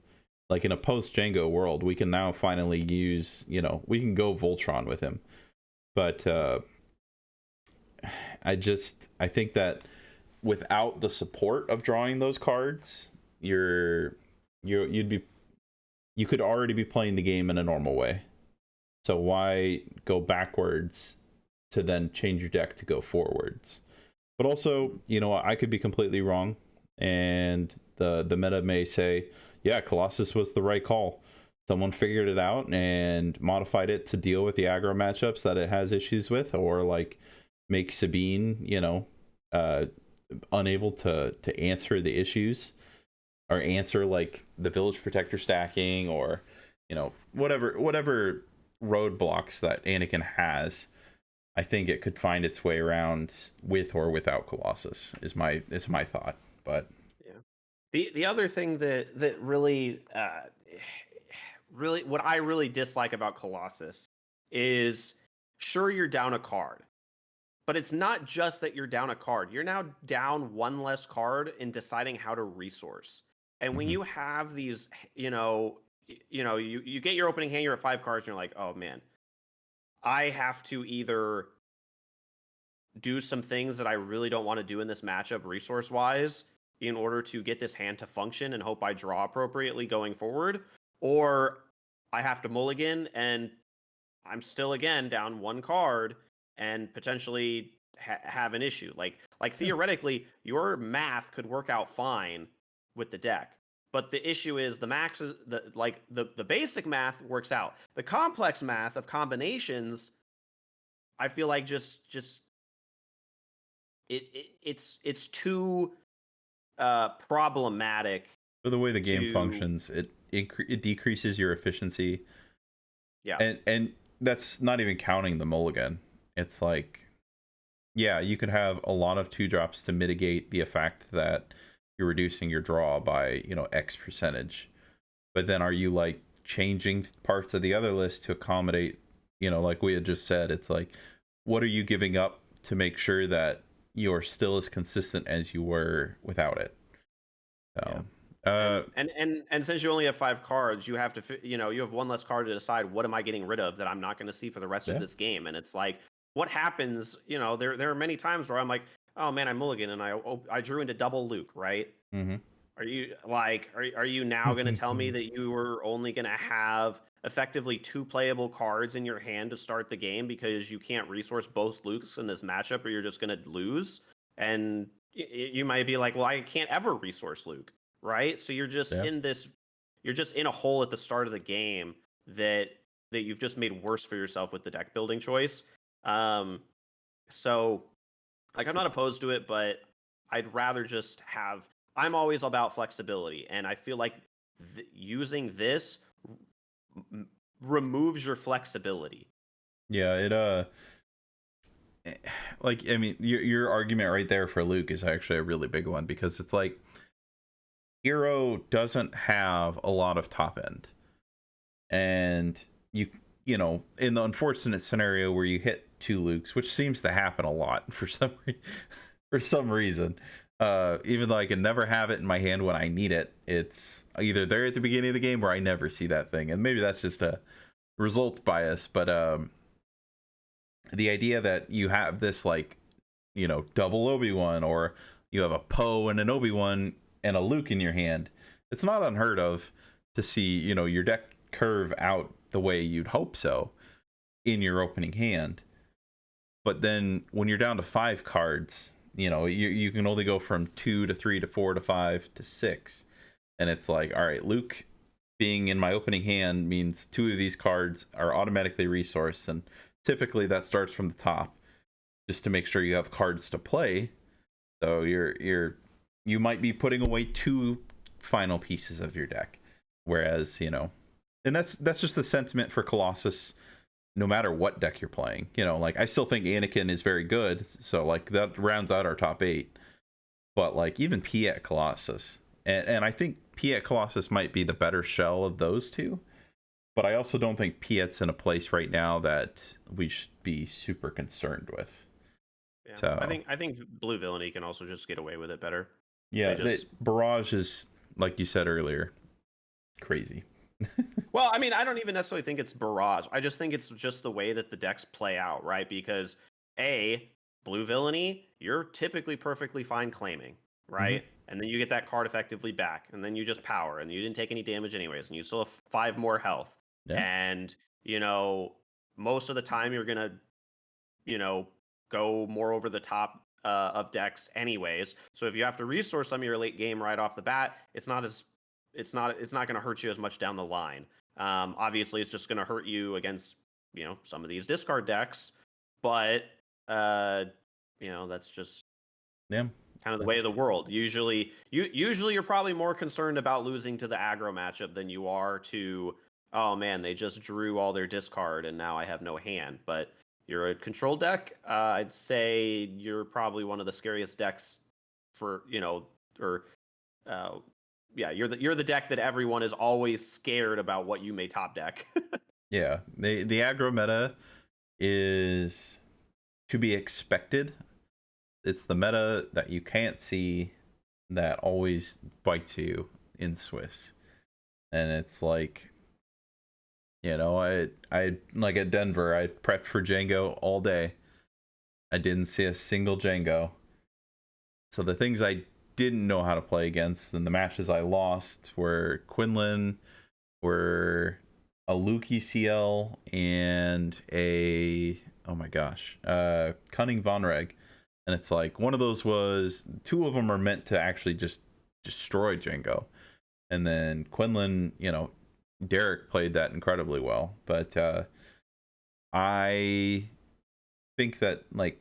Like in a post Django world, we can now finally use, we can go Voltron with him. But I think that without the support of drawing those cards, you'd be you could already be playing the game in a normal way. So why go backwards to then change your deck to go forwards? But also, I could be completely wrong, and the meta may say, yeah, Colossus was the right call. Someone figured it out and modified it to deal with the aggro matchups that it has issues with, or like make Sabine, uh, unable to answer the issues or answer like the village protector stacking or whatever roadblocks that Anakin has. I think it could find its way around with or without Colossus is my thought. But Yeah. The other thing that really really what I really dislike about Colossus is sure you're down a card, but it's not just that you're down a card. You're now down one less card in deciding how to resource. And when mhm. you have these, you get your opening hand, you're at 5 cards, and you're like, oh man, I have to either do some things that I really don't want to do in this matchup resource wise in order to get this hand to function and hope I draw appropriately going forward, or I have to mulligan and I'm still again down one card and potentially have an issue. Like Yeah. theoretically, your math could work out fine with the deck. But the issue is the max is the basic math works out. The complex math of combinations, I feel like just it's too problematic For the way the game to functions, it decreases your efficiency, yeah. and that's not even counting the mulligan. It's like, yeah, you could have a lot of 2-drops to mitigate the effect that you're reducing your draw by, X percentage. But then are you like changing parts of the other list to accommodate, like we had just said, it's like, what are you giving up to make sure that you're still as consistent as you were without it? So, and since you only have 5 cards, you have to you have one less card to decide what am I getting rid of that I'm not going to see for the rest of yeah. this game. And it's like, what happens? There are many times where I'm like, oh man, I mulligan and I drew into double Luke, right? Mm-hmm. Are you like, are you now going to tell me that you were only going to have effectively 2 playable cards in your hand to start the game because you can't resource both Lukes in this matchup, or you're just going to lose? And you might be like, well, I can't ever resource Luke, right? So you're just Yeah. you're just in a hole at the start of the game that you've just made worse for yourself with the deck building choice. So like, I'm not opposed to it, but I'd rather just have. I'm always about flexibility, and I feel like using this removes your flexibility. Yeah, like, I mean, your argument right there for Luke is actually a really big one, because it's like, Hero doesn't have a lot of top end, and in the unfortunate scenario where you hit 2 Lukes, which seems to happen a lot for some reason, even though I can never have it in my hand when I need it, it's either there at the beginning of the game or I never see that thing. And maybe that's just a result bias, but the idea that you have this, like, double Obi-Wan, or you have a Poe and an Obi-Wan and a Luke in your hand, it's not unheard of to see, your deck curve out the way you'd hope so in your opening hand. But then when you're down to 5 cards, you can only go from 2 to 3 to 4 to 5 to 6. And it's like, all right, Luke being in my opening hand means 2 of these cards are automatically resourced, and typically that starts from the top, just to make sure you have cards to play. So you might be putting away 2 final pieces of your deck, whereas, and that's just the sentiment for Colossus, no matter what deck you're playing. Like, I still think Anakin is very good, so like that rounds out our top 8. But like, even Piet Colossus, and I think Piet Colossus might be the better shell of those 2, but I also don't think Piet's in a place right now that we should be super concerned with. Yeah, So I think Blue Villainy can also just get away with it better. yeah, Barrage is, like you said earlier, crazy. Well, I mean, I don't even necessarily think it's Barrage. I just think it's just the way that the decks play out, right? Because Blue Villainy, you're typically perfectly fine claiming, right? Mm-hmm. And then you get that card effectively back, and then you just power, and you didn't take any damage anyways, and you still have 5 more health. Yeah. And, most of the time you're gonna, go more over the top of decks anyways. So if you have to resource some of your late game right off the bat, it's not going to hurt you as much down the line. Obviously, it's just going to hurt you against some of these discard decks, but that's just Yeah. kind of the way of the world. Usually you're probably more concerned about losing to the aggro matchup than you are to, oh man, they just drew all their discard and now I have no hand. But you're a control deck, I'd say you're probably one of the scariest decks for or yeah, you're the deck that everyone is always scared about what you may top deck. Yeah, the aggro meta is to be expected. It's the meta that you can't see that always bites you in Swiss. And it's like, I like at Denver, I prepped for Django all day. I didn't see a single Django. So the things I didn't know how to play against, and the matches I lost, were Quinlan, were a Luke ECL, and a, oh my gosh, Cunning Von Reg. And it's like, one of those was, 2 of them are meant to actually just destroy Django. And then Quinlan, Derek played that incredibly well. But I think that, like,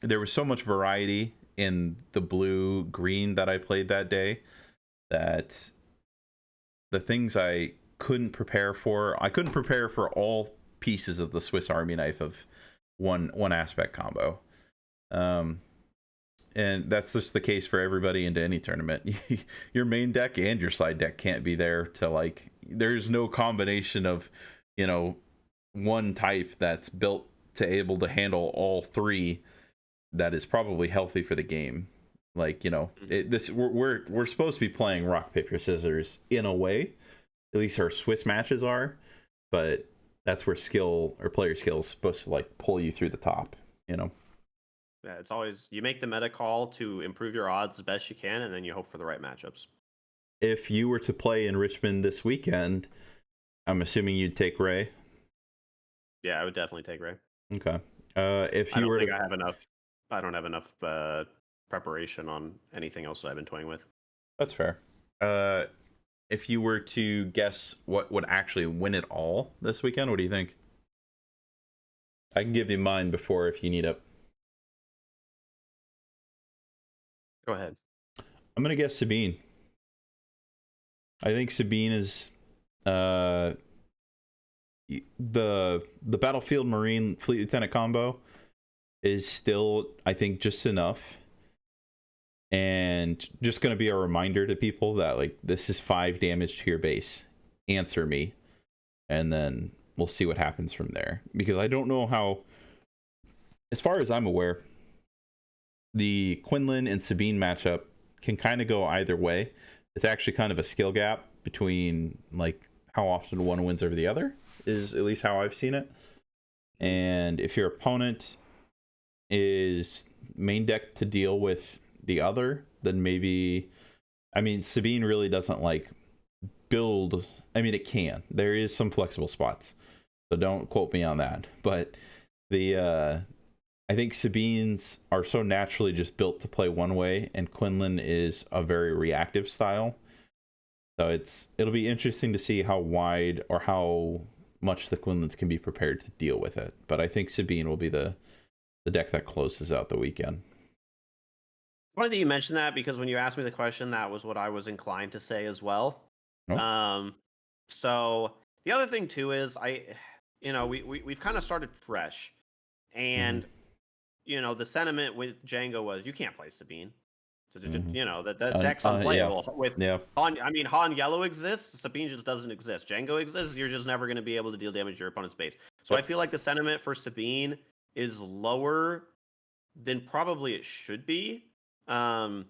there was so much variety in the blue green that I played that day that the things I couldn't prepare for, I couldn't prepare for all pieces of the Swiss Army knife of one aspect combo. Um, and that's just the case for everybody into any tournament. Your main deck and your side deck can't be there to like. There's no combination of, one type that's built to able to handle all three that is probably healthy for the game. Like we're supposed to be playing rock paper scissors in a way. At least our Swiss matches are, but that's where skill or player skill is supposed to like pull you through the top. Yeah, it's always you make the meta call to improve your odds as best you can, and then you hope for the right matchups. If you were to play in Richmond this weekend, I'm assuming you'd take Ray. Yeah, I would definitely take Ray. Okay. If you I have enough. I don't have enough preparation on anything else that I've been toying with. That's fair. If you were to guess what would actually win it all this weekend, what do you think? I can give you mine before if you need it. Go ahead. I'm gonna guess Sabine. I think Sabine is the Battlefield Marine Fleet Lieutenant combo is still, I think, just enough. And just going to be a reminder to people that like this is 5 damage to your base. Answer me. And then we'll see what happens from there. Because I don't know how, as far as I'm aware, the Quinlan and Sabine matchup can kind of go either way. It's actually kind of a skill gap between like how often one wins over the other, is at least how I've seen it. And if your opponent is main deck to deal with the other, then maybe, I mean, Sabine really doesn't like build. I mean, it can. There is some flexible spots, so don't quote me on that. But I think Sabines are so naturally just built to play one way, and Quinlan is a very reactive style. So it'll be interesting to see how wide or how much the Quinlans can be prepared to deal with it. But I think Sabine will be the deck that closes out the weekend. Funny that you mentioned that, because when you asked me the question, that was what I was inclined to say as well. Oh. So the other thing too is we've kind of started fresh, and the sentiment with Django was you can't play Sabine. So that deck's unplayable. Han Yellow exists, Sabine just doesn't exist. Django exists, you're just never going to be able to deal damage to your opponent's base. So I feel like the sentiment for Sabine is lower than probably it should be. And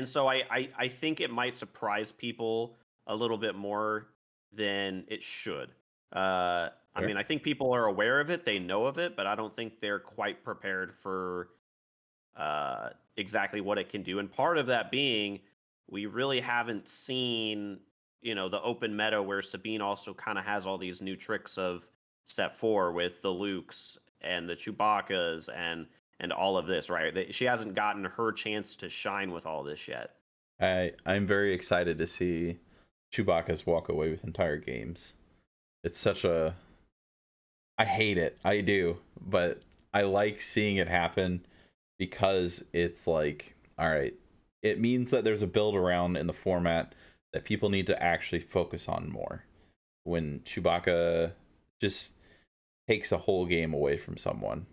so I think it might surprise people a little bit more than it should. I mean, I think people are aware of it, they know of it, but I don't think they're quite prepared for exactly what it can do. And part of that being, we really haven't seen, the open meta where Sabine also kind of has all these new tricks of set 4 with the Lukes and the Chewbacca's and all of this, right? She hasn't gotten her chance to shine with all this yet. I'm very excited to see Chewbacca's walk away with entire games. It's such a... I hate it. I do. But I like seeing it happen because it's like, all right, it means that there's a build around in the format that people need to actually focus on more. When Chewbacca just takes a whole game away from someone.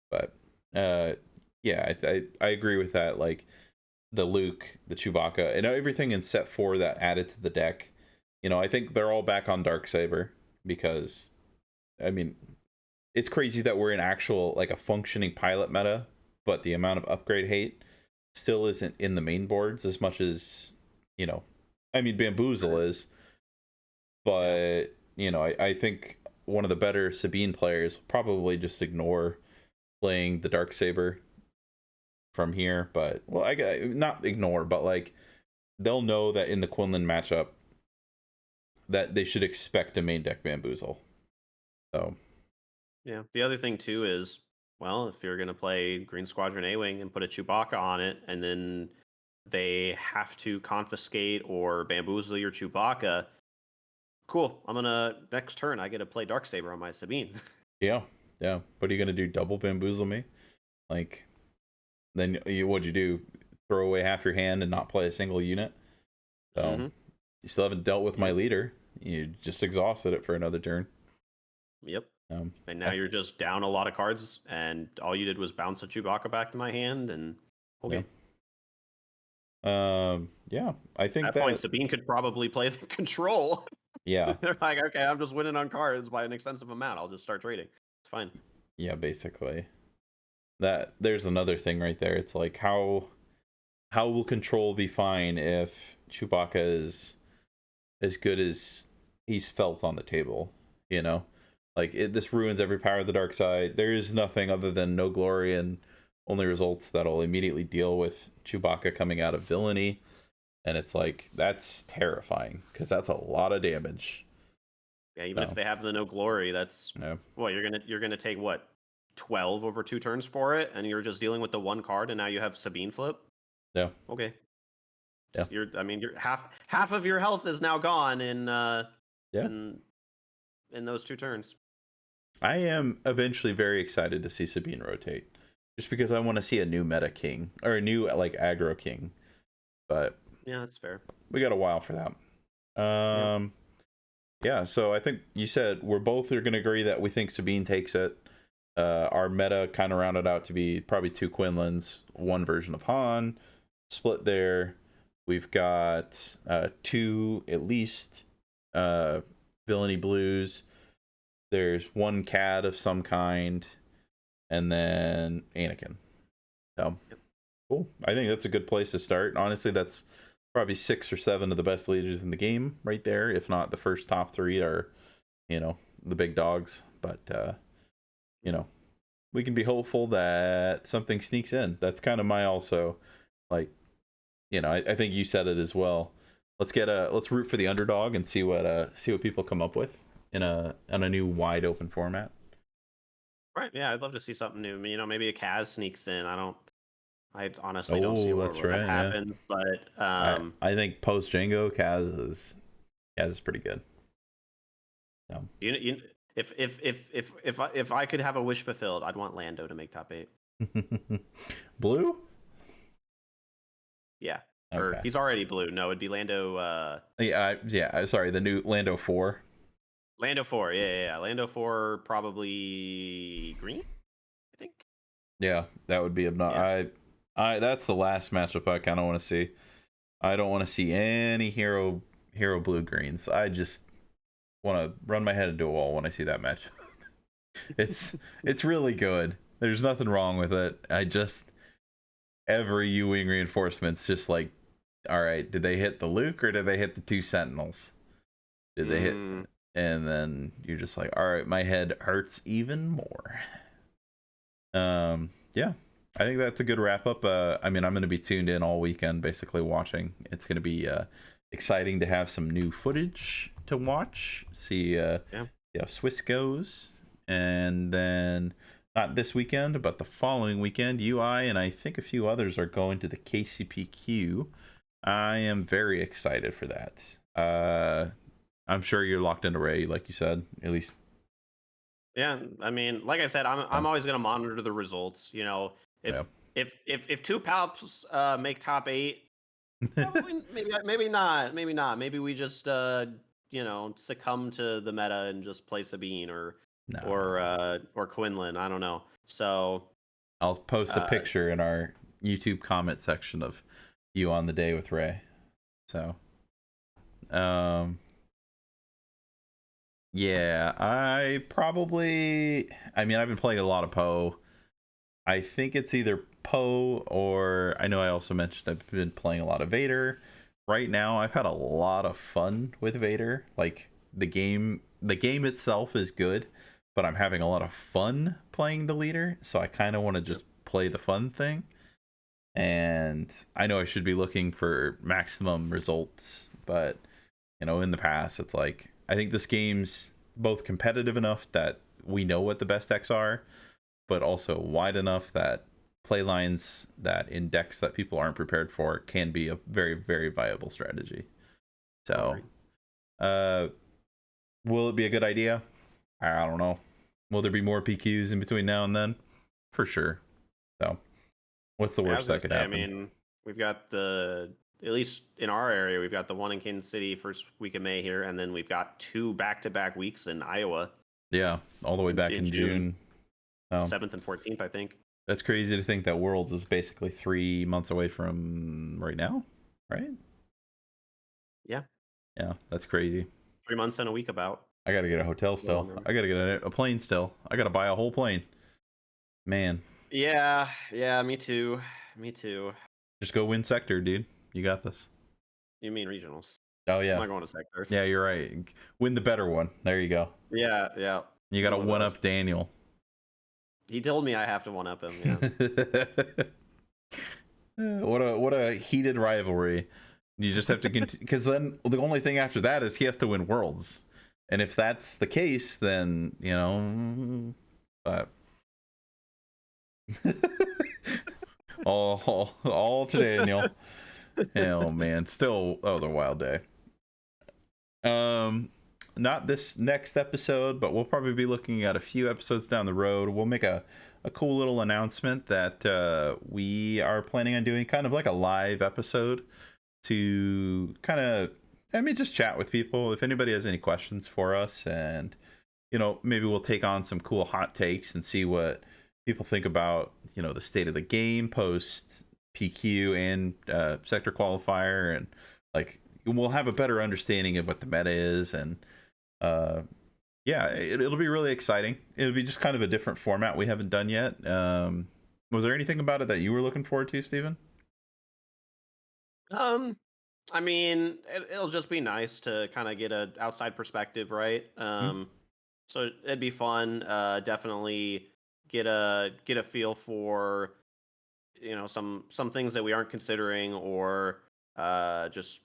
But yeah, I agree with that. Like the Luke, the Chewbacca, and everything in set 4 that added to the deck. I think they're all back on Darksaber because, I mean, it's crazy that we're in actual like a functioning pilot meta, but the amount of upgrade hate still isn't in the main boards as much as I mean, Bamboozle is, but I think one of the better Sabine players will probably just ignore playing the Darksaber from here. But well, I not ignore, but like they'll know that in the Quinlan matchup that they should expect a main deck Bamboozle. So yeah, the other thing too is, well, if you're gonna play Green Squadron A-Wing and put a Chewbacca on it, and then they have to confiscate or bamboozle your Chewbacca, cool. next turn I get to play Darksaber on my Sabine. yeah. What are you gonna do? Double bamboozle me? Like then what'd you do? Throw away half your hand and not play a single unit? So Mm-hmm. you still haven't dealt with my Yep. leader. You just exhausted it for another turn. Yep. And now Yeah, you're just down a lot of cards, and all you did was bounce a Chewbacca back to my hand, and yeah. okay. Yeah. I think At that point, that. Sabine could probably play the control. Yeah, They're like, okay, I'm just winning on cards by an extensive amount. I'll just start trading. It's fine. yeah. Basically, that there's another thing right there. It's like how will control be fine if Chewbacca is as good as he's felt on the table? You know, like this ruins every power of the dark side. There is nothing other than no glory and only results that'll immediately deal with Chewbacca coming out of villainy. And it's like that's terrifying because that's a lot of damage. Yeah, even if So they have the no glory, that's yeah, well, you're gonna take what 12 over 2 turns for it, and you're just dealing with the one card, and now you have Sabine flip. yeah, Okay, yeah, I mean, you're half of your health is now gone yeah. in in those 2 turns. I am eventually very excited to see Sabine rotate, just because I want to see a new meta king or a new like aggro king. But Yeah, that's fair. we got a while for that. Yep. Yeah. So I think you said we're both are going to agree that we think Sabine takes it. Our meta kind of rounded out to be probably 2 Quinlans, one version of Han, split there. We've got 2 at least villainy blues. There's 1 CAD of some kind, and then Anakin. So Yep. cool. I think that's a good place to start. Honestly, that's probably 6 or 7 of the best leaders in the game right there. If not, the first top 3 are, the big dogs. But you know, we can be hopeful that something sneaks in. That's kind of my also like, I think you said it as well. Let's root for the underdog and see what people come up with in a new wide open format. Right. Yeah, I'd love to see something new. Maybe a Kaz sneaks in. I honestly don't see Oh, where, that's where that right. Yeah, happens, but I think post Django Kaz is pretty good. So you if I could have a wish fulfilled, I'd want Lando to make top 8. blue. Yeah. Or Okay. he's already blue. No, it'd be Lando Yeah, yeah. Sorry, the new Lando 4. Lando 4. Yeah. Lando 4 probably green, I think. Yeah, that would be Yeah. I that's the last matchup I kind of want to see. I don't want to see any hero blue greens. I just want to run my head into a wall when I see that match. it's really good. There's nothing wrong with it. I just every U-wing reinforcement's just like, all right, did they hit the Luke or did they hit the 2 Sentinels? Did they hit? Mm, And then you're just like, all right, my head hurts even more. Yeah, I think that's a good wrap up. I mean, I'm going to be tuned in all weekend, basically watching. It's going to be exciting to have some new footage to watch, see yeah. how Swiss goes, and then not this weekend, but the following weekend, UI and I think a few others are going to the KCPQ. I am very excited for that. I'm sure you're locked into Ray, like you said, at least. Yeah, I mean, like I said, Yeah, I'm always going to monitor the results, yeah. if 2 Palps make top 8, probably maybe not. Maybe we just succumb to the meta and just play Sabine or Quinlan. I don't know. So I'll post a uh, picture in our YouTube comment section of you on the day with Ray. So, um, yeah, I mean, I've been playing a lot of Poe. I think it's either Poe or I know I also mentioned I've been playing a lot of Vader. Right now, I've had a lot of fun with Vader. Like the game itself is good, but I'm having a lot of fun playing the leader. So I kind of want to just play the fun thing. And I know I should be looking for maximum results, but in the past, it's like I think this game's both competitive enough that we know what the best decks are, but also wide enough that play lines that in decks that people aren't prepared for can be a very, very viable strategy. So, agreed. uh, will it be a good idea? I don't know. Will there be more PQs in between now and then? For sure. So, What's the I worst was gonna that could say, I happen? mean, we've got at least in our area, we've got the one in Kansas City first week of May here, and then we've got 2 back-to-back weeks in Iowa Yeah, all the way back in in June, June. Oh, 7th and 14th, I think. that's crazy to think that Worlds is basically 3 months away from right now, right? Yeah, Yeah, that's crazy. 3 months and a week about. I gotta get a A hotel little still. under. I gotta get a plane still. I gotta buy a whole plane. Man, Yeah, yeah, me too. Me too. just go win sector, dude. You got this. You mean regionals? Oh I'm yeah, not going to sector. yeah, you're right. Win the better one. There you go. Yeah, yeah. You gotta One of one those. up Daniel. He told me I have to one up him. Yeah. What a heated rivalry. You just have to continue, because then the only thing after that is he has to win Worlds, and if that's the case, then but all to Daniel. Oh man, still that was a wild day. Not this next episode, but we'll probably be looking at a few episodes down the road. We'll make a cool little announcement that we are planning on doing kind of like a live episode to kind of, I mean, just chat with people. If anybody has any questions for us, and maybe we'll take on some cool hot takes and see what people think about the state of the game post PQ and sector qualifier, and like we'll have a better understanding of what the meta is, and yeah, it'll be really exciting. It'll be just kind of a different format we haven't done yet. Was there anything about it that you were looking forward to, Steven? Um, I mean, it'll just be nice to kind of get a outside perspective, right? Hmm? So it'd be fun. Definitely get a feel for some things that we aren't considering, or just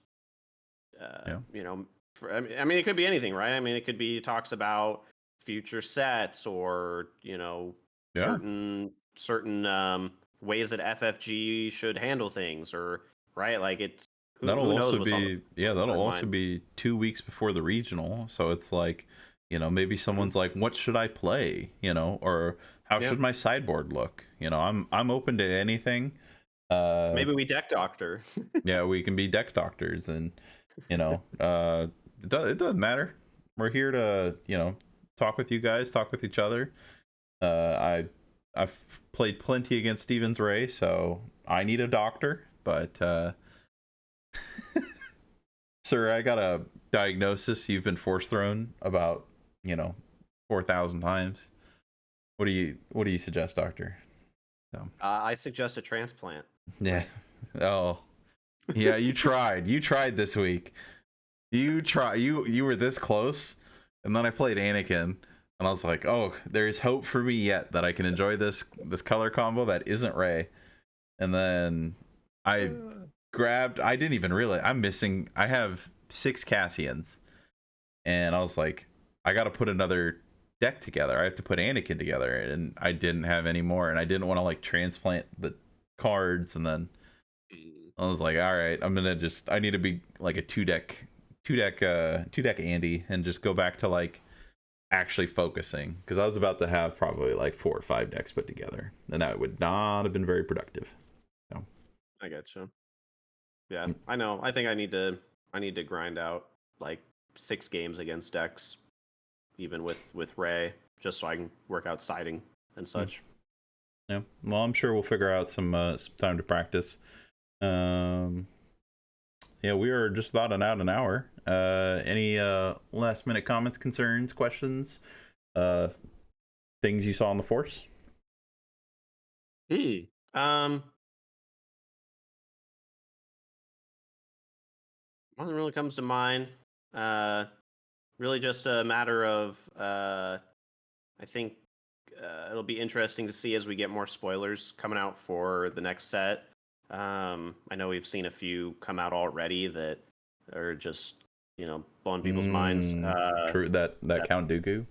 Yeah, I mean, it could be anything, right? I mean, it could be talks about future sets, or yeah, certain ways that FFG should handle things, or right, like it's that'll who knows also what's on be yeah, the that'll people's also mind. be 2 weeks before the regional, so it's like maybe Mhm. someone's like, what should I play, or how Yeah, should my sideboard look? I'm open to anything. uh maybe we deck doctor. yeah, we can be deck doctors, and it doesn't matter. We're here to talk with you guys, talk with each other. I've played plenty against Stevens Ray, so I need a doctor, but sir, I got a diagnosis you've been force thrown about 4,000 times. What do you suggest, doctor? So I suggest a transplant. yeah. Oh yeah, you tried this week. You were this close, and then I played Anakin, and I was like, oh, there's hope for me yet that I can enjoy this color combo that isn't Ray. And then I I didn't even realize I have 6 Cassians, and I was like, I gotta put another deck together. I have to put Anakin together, and I didn't have any more, and I didn't want to like transplant the cards, and then Mm. I was like, all right, I need to be like a two deck Andy, and just go back to like actually focusing, because I was about to have probably like 4 or 5 decks put together, and that would not have been very productive. So I getcha. Yeah, I know. I think I need to grind out like 6 games against decks, even with Ray, just so I can work out siding and mm, such. yeah, well, I'm sure we'll figure out some time to practice. Um, yeah, we are just about an hour. Any last minute comments, concerns, questions, uh, things you saw on the force? Hmm. Nothing really comes to mind. Uh, Really just a matter of I think it'll be interesting to see as we get more spoilers coming out for the next set. I know we've seen a few come out already that are just blowing people's minds. True, that That, Count Dooku.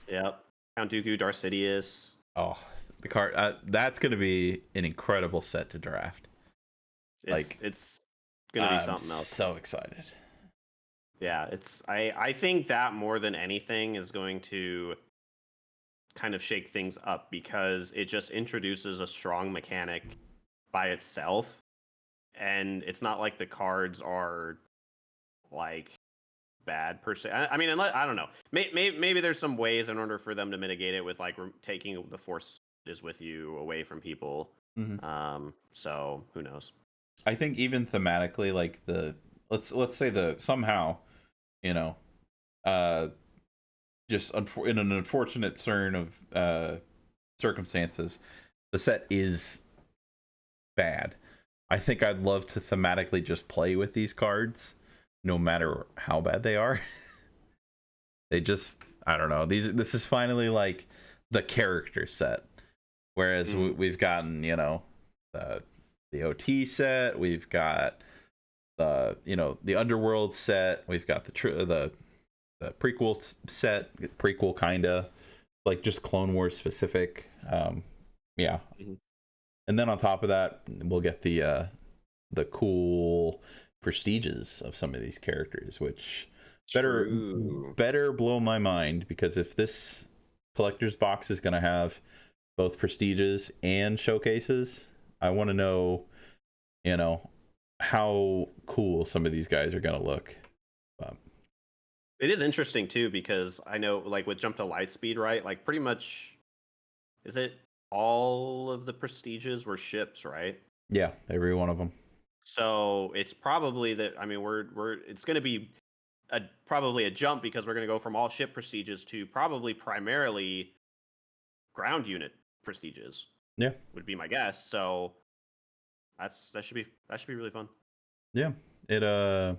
yep, Count Dooku, Darcidius. Oh, the card. That's gonna be an incredible set to draft. It's Like, it's gonna be I'm something else. so excited. Yeah, I think that more than anything is going to kind of shake things up because it just introduces a strong mechanic by itself, and it's not like the cards are like bad per se. I mean, unless, I don't know. Maybe there's some ways in order for them to mitigate it with like taking the force is with you away from people. So who knows? I think even thematically, like let's say the somehow, you know, just in an unfortunate turn of circumstances, the set is bad. I think I'd love to thematically just play with these cards, no matter how bad they are. They just, I don't know. This is finally like the character set, whereas we've gotten, you know, the OT set, we've got the Underworld set, we've got the prequel set, prequel kinda, like just Clone Wars specific. Yeah. And then on top of that, we'll get the cool prestiges of some of these characters, which better blow my mind, because if this collector's box is going to have both prestiges and showcases, I want to know, you know, how cool some of these guys are going to look. It is interesting too, because I know, like with Jump to Lightspeed, right? Like pretty much, is it all of the prestiges were ships, right? Yeah, every one of them. So it's probably that. I mean, it's going to be probably a jump, because we're going to go from all ship prestiges to probably primarily ground unit prestiges. Yeah, would be my guess. So that should be really fun. Yeah, it'll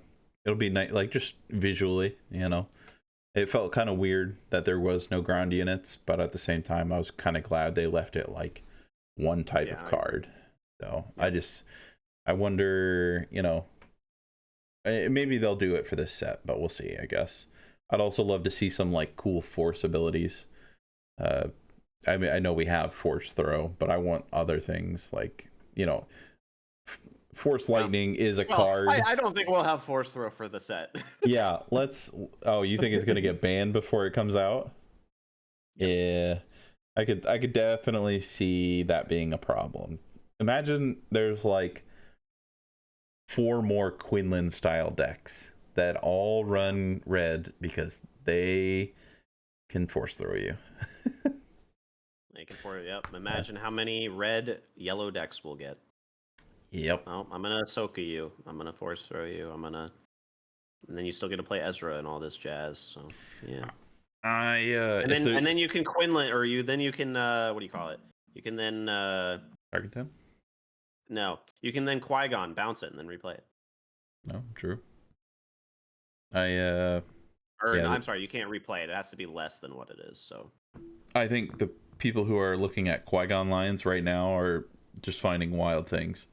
be nice, like just visually, you know. It felt kind of weird that there was no ground units, but at the same time, I was kind of glad they left it like one type of card. So I wonder, you know, maybe they'll do it for this set, but we'll see, I guess. I'd also love to see some like cool force abilities. I mean, I know we have force throw, but I want other things like, you know, force lightning is a card. I don't think we'll have force throw for the set. Yeah, oh, you think it's gonna get banned before it comes out? Yep. Yeah, I could definitely see that being a problem. Imagine there's like 4 more Quinlan style decks that all run red because they can force throw you. They can force, yep. Imagine how many red yellow decks we'll get. Yep. Oh, I'm gonna Ahsoka you. I'm gonna force throw you. And then you still get to play Ezra and all this jazz. So yeah. And then you can Quinlan, or you can what do you call it? You can then Target them? No, you can then Qui-Gon bounce it and then replay it. No, true. I'm sorry, you can't replay it. It has to be less than what it is. So I think the people who are looking at Qui-Gon lines right now are just finding wild things.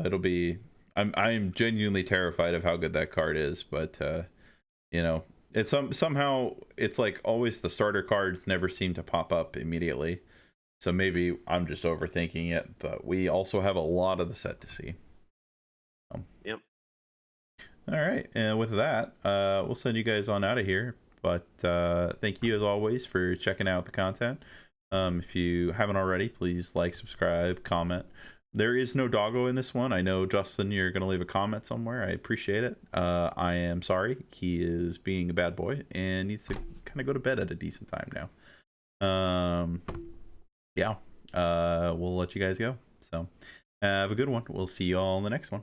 It'll be. I'm genuinely terrified of how good that card is, but you know, it's somehow it's like always the starter cards never seem to pop up immediately. So maybe I'm just overthinking it, but we also have a lot of the set to see. Yep. All right, and with that, we'll send you guys on out of here. But thank you as always for checking out the content. If you haven't already, please like, subscribe, comment. There is no doggo in this one. I know, Justin, you're going to leave a comment somewhere. I appreciate it. I am sorry. He is being a bad boy and needs to kind of go to bed at a decent time now. Yeah. We'll let you guys go. So have a good one. We'll see you all in the next one.